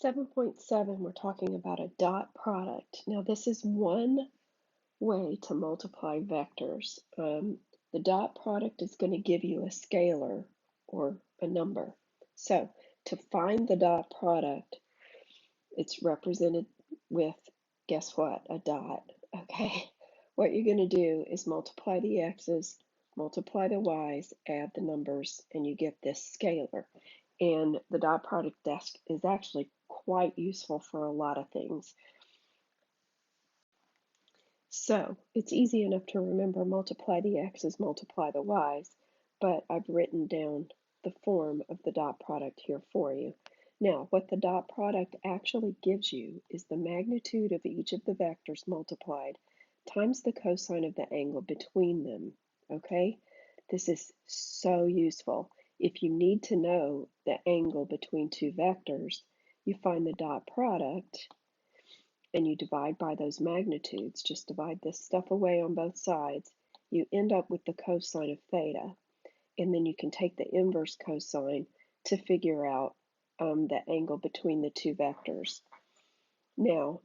7.7, we're talking about a dot product. Now, this is one way to multiply vectors. The dot product is going to give you a scalar or a number. So, to find the dot product, it's represented with, guess what, a dot. Okay, what you're going to do is multiply the x's, multiply the y's, add the numbers, and you get this scalar. And the dot product is actually quite useful for a lot of things. So it's easy enough to remember multiply the x's, multiply the y's, but I've written down the form of the dot product here for you. Now, what the dot product actually gives you is the magnitude of each of the vectors multiplied times the cosine of the angle between them, okay? This is so useful. If you need to know the angle between two vectors, you find the dot product and you divide by those magnitudes. Just divide this stuff away on both sides. You end up with the cosine of theta. And then you can take the inverse cosine to figure out the angle between the two vectors. Now,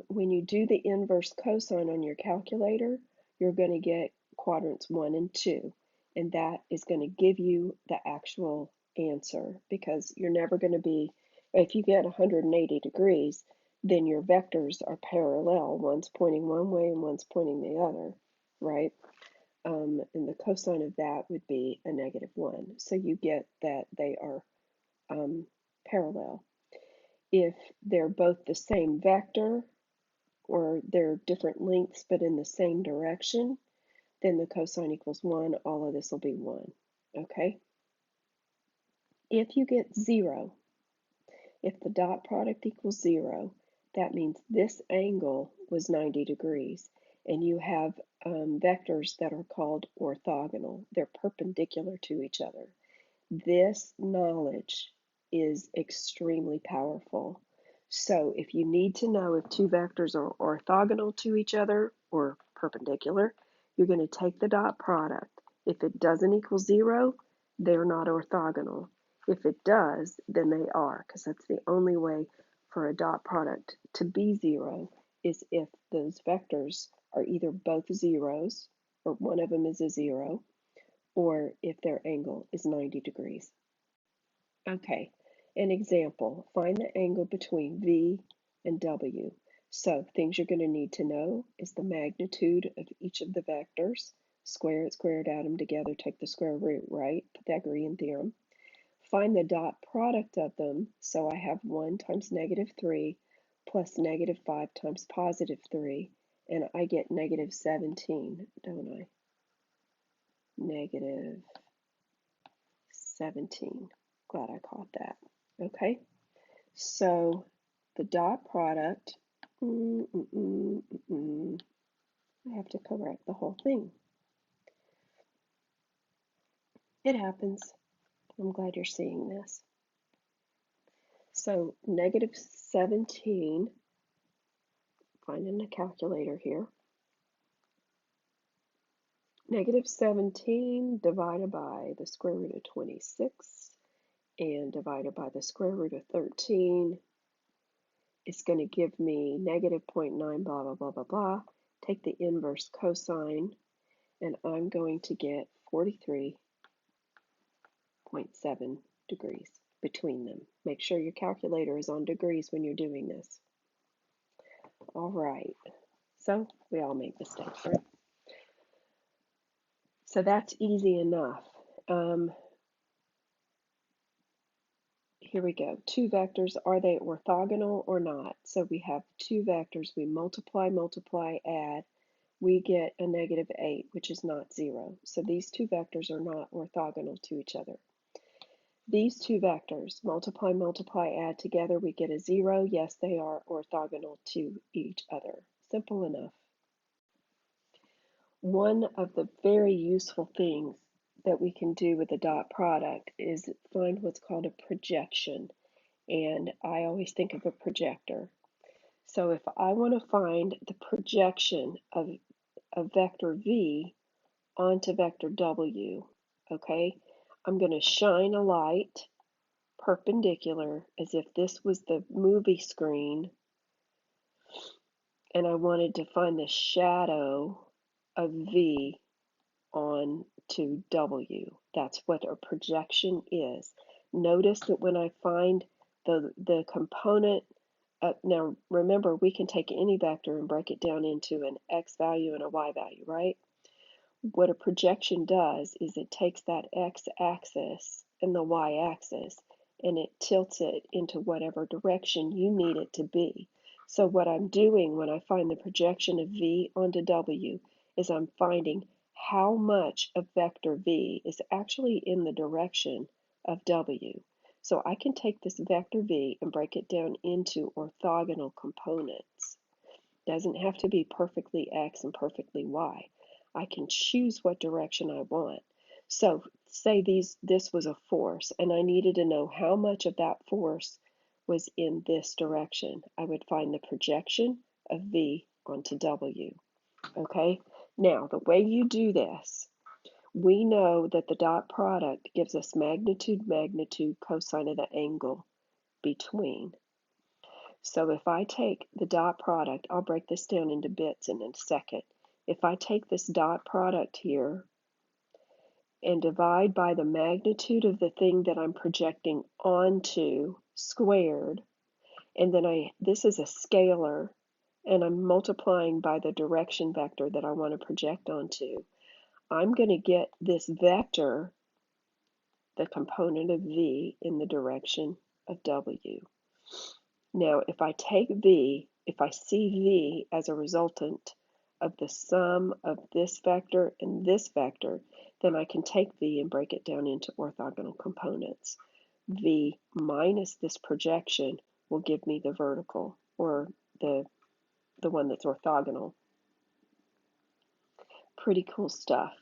when you do the inverse cosine on your calculator, you're going to get quadrants 1 and 2, and that is going to give you the actual answer, because you're never going to be, if you get 180 degrees, then your vectors are parallel. One's pointing one way and one's pointing the other, right? And the cosine of that would be a -1. So you get that they are parallel. If they're both the same vector, or they're different lengths but in the same direction, then the cosine equals 1. All of this will be 1. Okay? If you get 0, if the dot product equals 0, that means this angle was 90 degrees. And you have vectors that are called orthogonal. They're perpendicular to each other. This knowledge is extremely powerful. So if you need to know if two vectors are orthogonal to each other or perpendicular, you're going to take the dot product. If it doesn't equal 0, they're not orthogonal. If it does, then they are, because that's the only way for a dot product to be 0 is if those vectors are either both zeros, or one of them is a 0, or if their angle is 90 degrees. Okay, an example, find the angle between V and W. So things you're going to need to know is the magnitude of each of the vectors. Square it, add them together, take the square root, right? Pythagorean theorem. Find the dot product of them. So I have 1 times -3 plus -5 times +3, and I get -17, don't I? -17. Glad I caught that. Okay, so the dot product, I have to correct the whole thing. It happens. I'm glad you're seeing this. So -17, finding the calculator here. -17 divided by the square root of 26 and divided by the square root of 13 is going to give me -0.9 blah, blah, blah, blah, blah. Take the inverse cosine, and I'm going to get 43.7 degrees between them. Make sure your calculator is on degrees when you're doing this. All right, so we all make mistakes, right? So that's easy enough. Here we go. Two vectors, are they orthogonal or not? So we have two vectors. We multiply, add. We get a -8, which is not 0. So these two vectors are not orthogonal to each other. These two vectors, multiply, add together, we get a 0. Yes, they are orthogonal to each other. Simple enough. One of the very useful things that we can do with the dot product is find what's called a projection. And I always think of a projector. So if I want to find the projection of a vector V onto vector W, okay, I'm going to shine a light perpendicular, as if this was the movie screen, and I wanted to find the shadow of V onto W. That's what a projection is. Notice that when I find the component, now remember we can take any vector and break it down into an x value and a y value, right? What a projection does is it takes that x-axis and the y-axis and it tilts it into whatever direction you need it to be. So what I'm doing when I find the projection of V onto W is I'm finding how much of vector V is actually in the direction of W. So I can take this vector V and break it down into orthogonal components. Doesn't have to be perfectly X and perfectly Y. I can choose what direction I want. So say this was a force and I needed to know how much of that force was in this direction. I would find the projection of V onto W. Okay, now the way you do this, we know that the dot product gives us magnitude, magnitude, cosine of the angle between. So if I take the dot product, I'll break this down into bits in a second. If I take this dot product here and divide by the magnitude of the thing that I'm projecting onto squared, and then this is a scalar, and I'm multiplying by the direction vector that I want to project onto, I'm going to get this vector, the component of V, in the direction of W. Now, if I take V, if I see V as a resultant of the sum of this vector and this vector, then I can take V and break it down into orthogonal components. V minus this projection will give me the vertical, or the one that's orthogonal. Pretty cool stuff.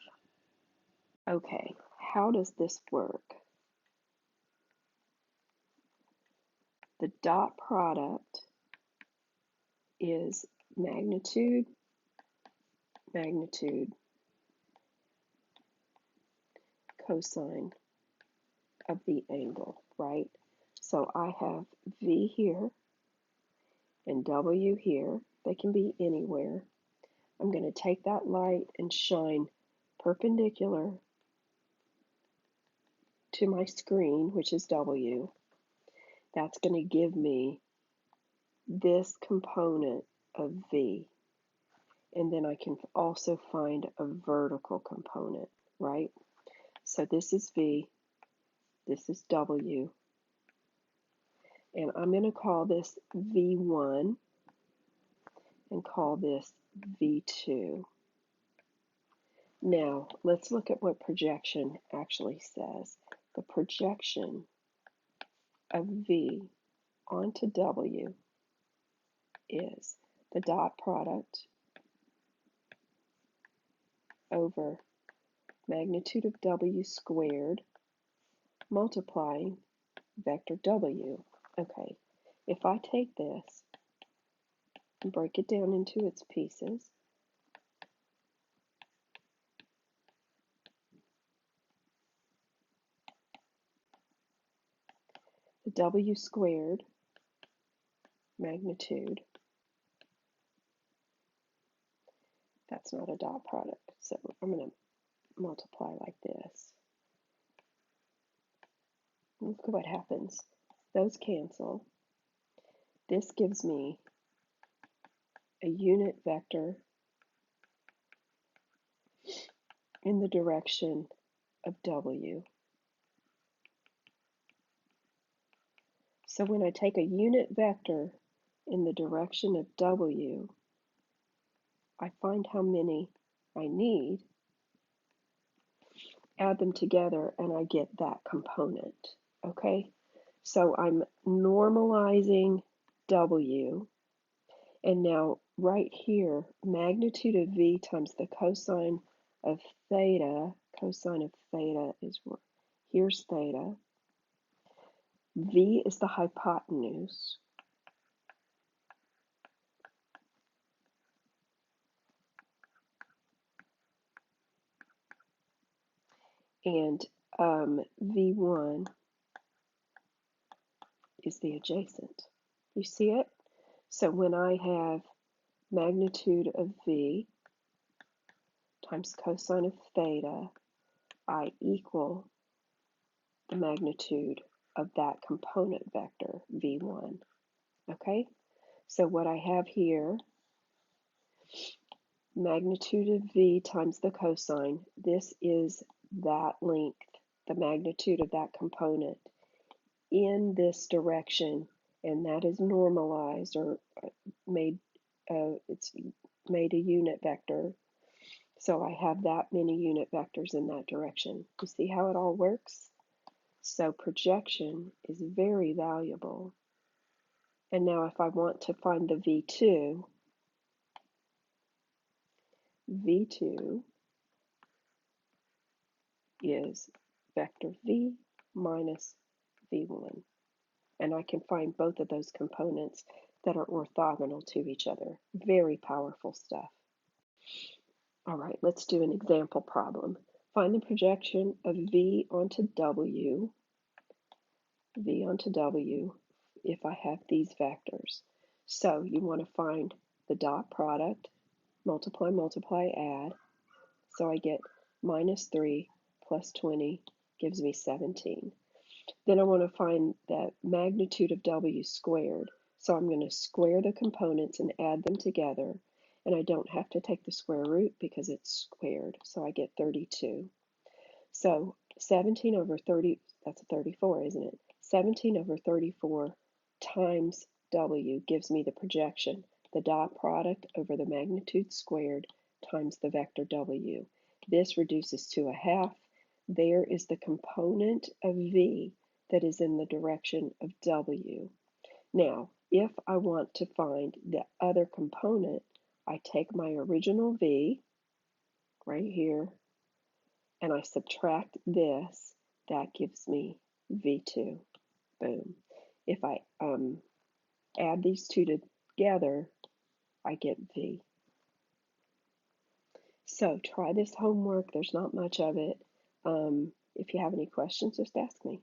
Okay, how does this work? The dot product is magnitude, magnitude, cosine of the angle, right? So I have V here and W here. They can be anywhere. I'm going to take that light and shine perpendicular to my screen, which is W. That's going to give me this component of V. And then I can also find a vertical component, right? So this is V, this is W, and I'm going to call this V1 and call this V2. Now, let's look at what projection actually says. The projection of V onto W is the dot product over magnitude of W squared multiplying vector W. Okay, if I take this and break it down into its pieces, the W squared magnitude, that's not a dot product, so I'm going to multiply like this. Look at what happens. Those cancel. This gives me a unit vector in the direction of W. So when I take a unit vector in the direction of W, I find how many I need, add them together, and I get that component. Okay? So I'm normalizing W, and now right here, magnitude of V times the cosine of theta is, here's theta. V is the hypotenuse. And V1 is the adjacent. You see it? So when I have magnitude of V times cosine of theta, I equal the magnitude of that component vector, V1. Okay? So what I have here, magnitude of V times the cosine, this is that length, the magnitude of that component in this direction, and that is normalized or made, it's made a unit vector. So I have that many unit vectors in that direction. You see how it all works? So projection is very valuable. And now if I want to find the V2 is vector V minus V1. And I can find both of those components that are orthogonal to each other. Very powerful stuff. All right, let's do an example problem. Find the projection of V onto W if I have these vectors. So you want to find the dot product, multiply, multiply, add. So I get minus 3 plus 20 gives me 17. Then I want to find the magnitude of W squared. So I'm going to square the components and add them together. And I don't have to take the square root because it's squared. So I get 32. So 17 over 30, that's 34, isn't it? 17 over 34 times W gives me the projection, the dot product over the magnitude squared times the vector W. This reduces to a half. There is the component of V that is in the direction of W. Now, if I want to find the other component, I take my original V right here and I subtract this. That gives me V2. Boom. If I add these two together, I get V. So try this homework. There's not much of it. If you have any questions, just ask me.